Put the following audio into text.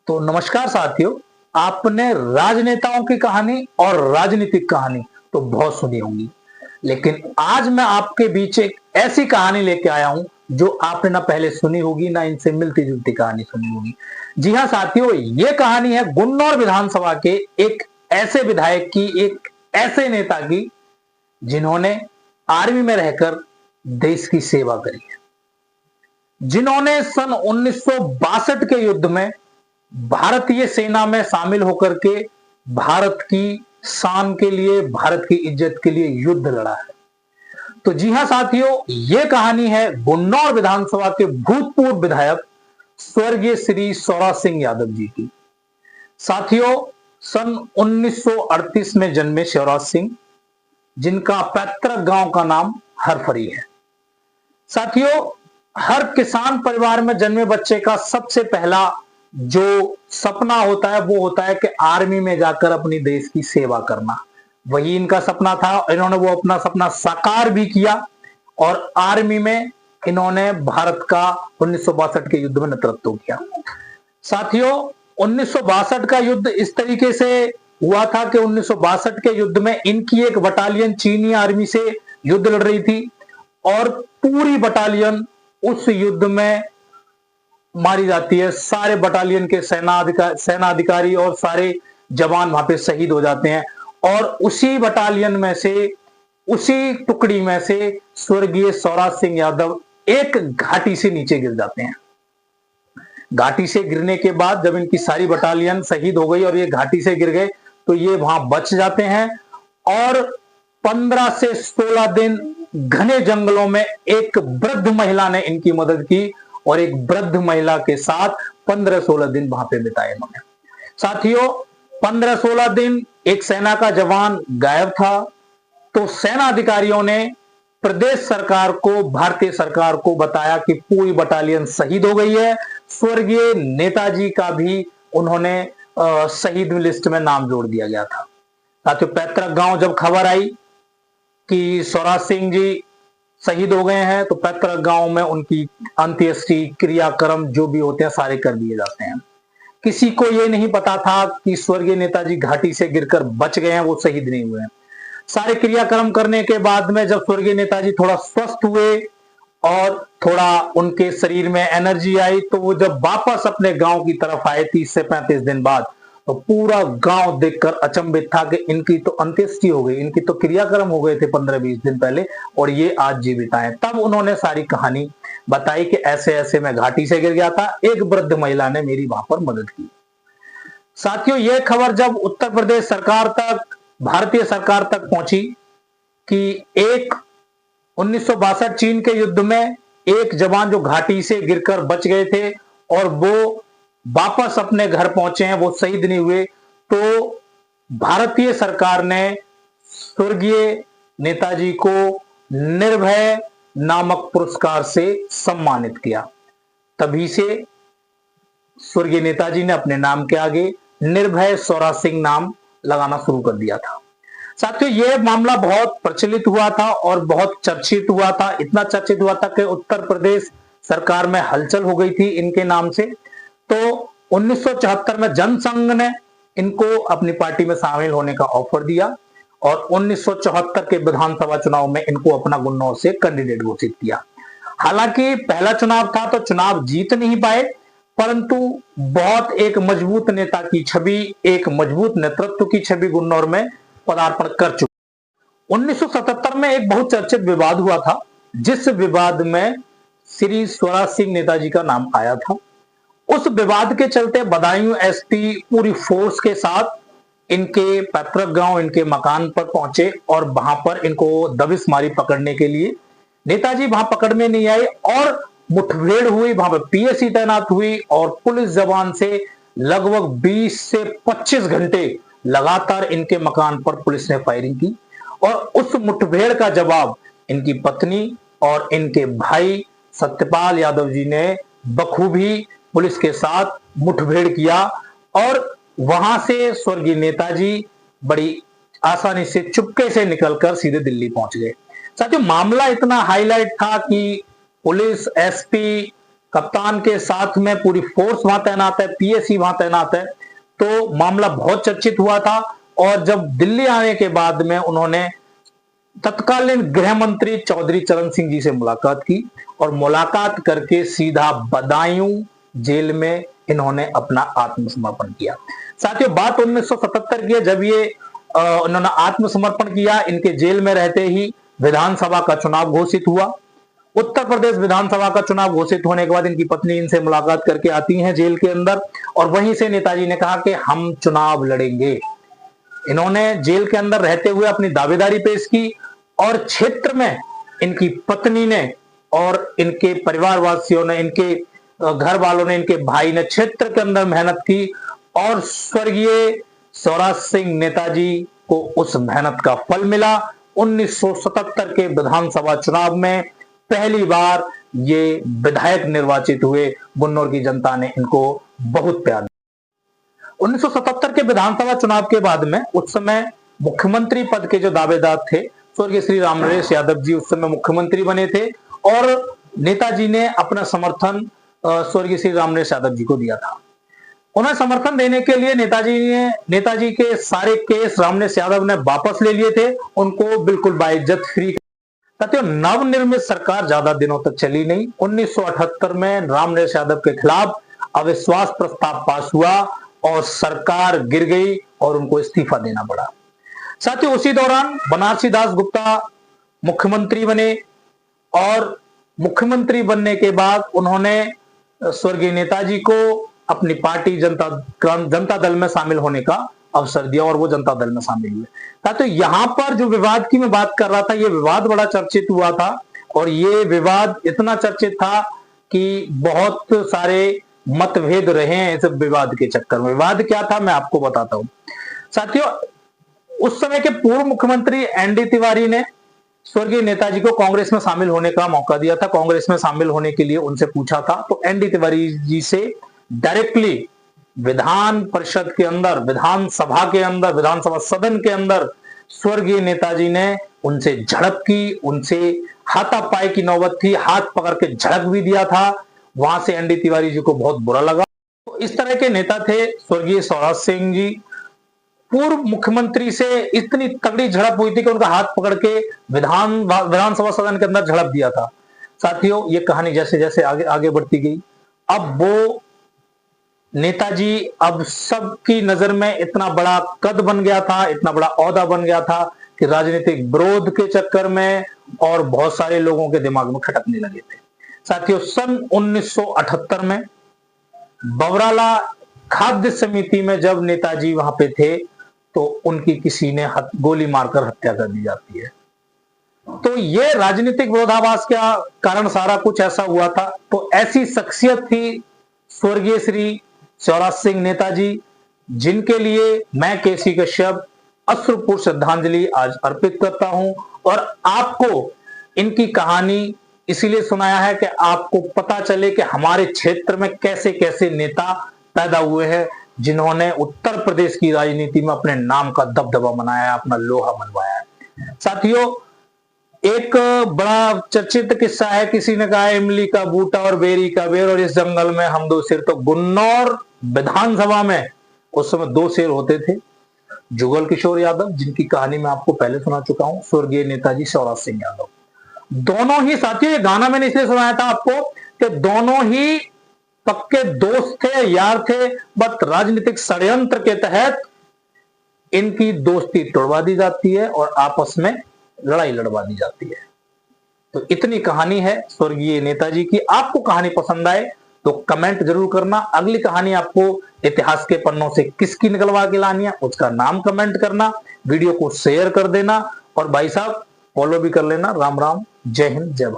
तो नमस्कार साथियों। आपने राजनेताओं की कहानी और राजनीतिक कहानी तो बहुत सुनी होंगी, लेकिन आज मैं आपके बीच एक ऐसी कहानी लेके आया हूं जो आपने ना पहले सुनी होगी ना इनसे मिलती जुलती कहानी सुनी होगी। जी हां साथियों, ये कहानी है गुन्नौर विधानसभा के एक ऐसे विधायक की, एक ऐसे नेता की जिन्होंने आर्मी में रहकर देश की सेवा करी है, जिन्होंने सन 1962 के युद्ध में भारतीय सेना में शामिल होकर के भारत की शान के लिए, भारत की इज्जत के लिए युद्ध लड़ा है। तो जी हां साथियों, यह कहानी है गुन्नौर विधानसभा के भूतपूर्व विधायक स्वर्गीय श्री सौराज सिंह यादव जी की। साथियों, सन 1938 में जन्मे सौराज सिंह, जिनका पैतृक गांव का नाम हरफरी है। साथियों, हर किसान परिवार में जन्मे बच्चे का सबसे पहला जो सपना होता है वो होता है कि आर्मी में जाकर अपनी देश की सेवा करना। वही इनका सपना था। इन्होंने वो अपना सपना साकार भी किया और आर्मी में इन्होंने भारत का 1962 के युद्ध में नेतृत्व किया। साथियों, 1962 का युद्ध इस तरीके से हुआ था कि 1962 के युद्ध में इनकी एक बटालियन चीनी आर्मी से युद्ध लड़ रही थी और पूरी बटालियन उस युद्ध में मारी जाती है। सारे बटालियन के सेना अधिकारी और सारे जवान वहां पे शहीद हो जाते हैं और उसी बटालियन में से, उसी टुकड़ी में से स्वर्गीय सौराज सिंह यादव एक घाटी से नीचे गिर जाते हैं। घाटी से गिरने के बाद जब इनकी सारी बटालियन शहीद हो गई और ये घाटी से गिर गए तो ये वहां बच जाते हैं और 15 से 16 दिन घने जंगलों में एक वृद्ध महिला ने इनकी मदद की और एक वृद्ध महिला के साथ 15-16 दिन वहां पे बिताए इन्होंने। साथियों, 15-16 दिन एक सेना का जवान गायब था तो सेना अधिकारियों ने प्रदेश सरकार को, भारतीय सरकार को बताया कि पूरी बटालियन शहीद हो गई है। स्वर्गीय नेताजी का भी उन्होंने शहीद लिस्ट में नाम जोड़ दिया गया था। साथियों, पैतृक गांव जब खबर आई कि सौराज सिंह जी शहीद हो गए हैं तो पैतृक गांव में उनकी अंत्येष्टि क्रियाक्रम जो भी होते हैं सारे कर दिए जाते हैं। किसी को यह नहीं पता था कि स्वर्गीय नेताजी घाटी से गिरकर बच गए हैं, वो शहीद नहीं हुए हैं। सारे क्रियाक्रम करने के बाद में जब स्वर्गीय नेताजी थोड़ा स्वस्थ हुए और थोड़ा उनके शरीर में एनर्जी आई तो वो जब वापस अपने गांव की तरफ आए 30 से 35 दिन बाद, तो पूरा गांव देखकर अचंभित था कि इनकी तो अंत्येष्टि हो गई, इनकी तो क्रियाक्रम हो गए थे 15-20 दिन पहले और ये आज जीवित आए। तब उन्होंने सारी कहानी बताई कि ऐसे ऐसे मैं घाटी से गिर गया था, एक वृद्ध महिला ने मेरी वहां पर मदद की। साथियों, यह खबर जब उत्तर प्रदेश सरकार तक, भारतीय सरकार तक पहुंची कि एक 1962 चीन के युद्ध में एक जवान जो घाटी से गिरकर बच गए थे और वो वापस अपने घर पहुंचे हैं, वो शहीद नहीं हुए, तो भारतीय सरकार ने स्वर्गीय नेताजी को निर्भय नामक पुरस्कार से सम्मानित किया। तभी से स्वर्गीय नेताजी ने अपने नाम के आगे निर्भय सौराज सिंह नाम लगाना शुरू कर दिया था। साथियों, यह मामला बहुत प्रचलित हुआ था और बहुत चर्चित हुआ था। इतना चर्चित हुआ था कि उत्तर प्रदेश सरकार में हलचल हो गई थी इनके नाम से। तो 1974 में जनसंघ ने इनको अपनी पार्टी में शामिल होने का ऑफर दिया और 1974 के विधानसभा चुनाव में इनको अपना गुन्नौर से कैंडिडेट घोषित किया। हालांकि पहला चुनाव था तो चुनाव जीत नहीं पाए, परंतु बहुत एक मजबूत नेता की छवि, एक मजबूत नेतृत्व की छवि गुन्नौर में पदार्पण कर चुके। 1977 में एक बहुत चर्चित विवाद हुआ था, जिस विवाद में श्री स्वराज सिंह नेताजी का नाम आया था। उस विवाद के चलते बदायूं एसपी पूरी फोर्स के साथ इनके पैतृक गांव, इनके मकान पर पहुंचे और वहां पर इनको दबिश मारी पकड़ने के लिए। नेताजी वहां पकड़ में नहीं आए और मुठभेड़ हुई, वहां पर पीएसी तैनात हुई और पुलिस जवान से लगभग 20 से 25 घंटे लगातार इनके मकान पर पुलिस ने फायरिंग की और उस मुठभेड़ का जवाब इनकी पत्नी और इनके भाई सत्यपाल यादव जी ने बखूबी पुलिस के साथ मुठभेड़ किया और वहां से स्वर्गीय नेताजी बड़ी आसानी से चुपके से निकलकर सीधे दिल्ली पहुंच गए। साथियों, मामला इतना हाईलाइट था कि पुलिस, एसपी, कप्तान के साथ में पूरी फोर्स वहां तैनात है, पीएसी वहां तैनात है। तो मामला बहुत चर्चित हुआ था। और जब दिल्ली आने के बाद में उन्होंने तत्कालीन गृह मंत्री चौधरी चरण सिंह जी से मुलाकात की और मुलाकात करके सीधा बदायूं जेल में इन्होंने अपना आत्मसमर्पण किया। साथियों, बात 1977 की है, जब ये उन्होंने आत्मसमर्पण किया। इनके जेल में रहते ही विधानसभा का चुनाव घोषित हुआ। उत्तर प्रदेश विधानसभा का चुनाव घोषित होने के बाद इनकी पत्नी इनसे मुलाकात करके आती हैं जेल के अंदर, और वहीं से नेताजी ने कहा कि हम चुनाव लड़ेंगे। इन्होंने जेल के अंदर रहते हुए अपनी दावेदारी पेश की और क्षेत्र में इनकी पत्नी ने और इनके परिवार वासियों ने, इनके घर वालों ने, इनके भाई ने क्षेत्र के अंदर मेहनत की और स्वर्गीय स्वराज सिंह नेताजी को उस मेहनत का फल मिला। 1977 के विधानसभा चुनाव में पहली बार ये विधायक निर्वाचित हुए। बुन्नौर की जनता ने इनको बहुत प्यार दिया। 1977 के विधानसभा चुनाव के बाद में उस समय मुख्यमंत्री पद के जो दावेदार थे, स्वर्गीय श्री रामनरेश यादव जी उस समय मुख्यमंत्री बने थे और नेताजी ने अपना समर्थन स्वर्गीय श्री रामनरेश यादव जी को दिया था। उन्हें समर्थन देने के लिए नेताजी के सारे केस रामनरेश यादव ने वापस ले लिए थे, उनको बिल्कुल बाइज्जत फ्री। साथियों, नवनिर्मित सरकार ज्यादा दिनों तक चली नहीं। 1978 में रामनरेश यादव के खिलाफ अविश्वास प्रस्ताव पास हुआ और सरकार गिर गई और उनको इस्तीफा देना पड़ा। साथियों, उसी दौरान बनारसी दास गुप्ता मुख्यमंत्री बने और मुख्यमंत्री बनने के बाद उन्होंने स्वर्गीय नेताजी को अपनी पार्टी जनता दल में शामिल होने का अवसर दिया और वो जनता दल में शामिल हुए। तो यहां पर जो विवाद की मैं बात कर रहा था, ये विवाद बड़ा चर्चित हुआ था और ये विवाद इतना चर्चित था कि बहुत सारे मतभेद रहे हैं इस विवाद के चक्कर में। विवाद क्या था मैं आपको बताता हूं। साथियों, उस समय के पूर्व मुख्यमंत्री एनडी तिवारी ने स्वर्गीय नेताजी को कांग्रेस में शामिल होने का मौका दिया था। कांग्रेस में शामिल होने के लिए उनसे पूछा था, तो एनडी तिवारी जी से डायरेक्टली विधान परिषद के अंदर, विधानसभा के अंदर, विधानसभा सदन के अंदर स्वर्गीय नेताजी ने उनसे झड़प की, उनसे हाथापाई की नौबत थी, हाथ पकड़ के झड़क भी दिया था। वहां से एनडी तिवारी जी को बहुत बुरा लगा। तो इस तरह के नेता थे स्वर्गीय स्वराज सिंह जी। पूर्व मुख्यमंत्री से इतनी तगड़ी झड़प हुई थी कि उनका हाथ पकड़ के विधानसभा सदन के अंदर झड़प दिया था। साथियों, ये कहानी जैसे जैसे आगे बढ़ती गई, अब वो नेताजी अब सबकी नजर में इतना बड़ा कद बन गया था, इतना बड़ा ओहदा बन गया था कि राजनीतिक विरोध के चक्कर में और बहुत सारे लोगों के दिमाग में खटकने लगे थे। साथियों, सन 1978 में बवराला खाद्य समिति में जब नेताजी वहां पे थे तो उनकी किसी ने गोली मारकर हत्या कर दी जाती है। तो ये राजनीतिक विरोधाभास का कारण सारा कुछ ऐसा हुआ था। तो ऐसी शख्सियत थी स्वर्गीय श्री स्वराज सिंह नेताजी, जिनके लिए मैं केसी कश्यप अश्रुपूर्ण श्रद्धांजलि आज अर्पित करता हूं। और आपको इनकी कहानी इसीलिए सुनाया है कि आपको पता चले कि हमारे क्षेत्र में कैसे कैसे नेता पैदा हुए हैं जिन्होंने उत्तर प्रदेश की राजनीति में अपने नाम का दबदबा बनाया है, अपना लोहा मनवाया है। साथियों, एक बड़ा चर्चित किस्सा है, किसी ने कहा इमली का बूटा और बेरी का बेर और इस जंगल में हम दो शेर। तो गुन्नौर विधानसभा में उस समय दो शेर होते थे, जुगल किशोर यादव, जिनकी कहानी मैं आपको पहले सुना चुका हूं, स्वर्गीय नेताजी स्वराज सिंह यादव। दोनों ही साथियों, ये गाना मैंने इसलिए सुनाया था आपको कि दोनों ही पक्के दोस्त थे, यार थे, बट राजनीतिक षड्यंत्र के तहत इनकी दोस्ती तोड़वा दी जाती है और आपस में लड़ाई लड़वा दी जाती है। तो इतनी कहानी है स्वर्गीय नेताजी की। आपको कहानी पसंद आए तो कमेंट जरूर करना। अगली कहानी आपको इतिहास के पन्नों से किसकी निकलवा के लानी है उसका नाम कमेंट करना, वीडियो को शेयर कर देना और भाई साहब फॉलो भी कर लेना। राम राम, जय हिंद, जय भारत।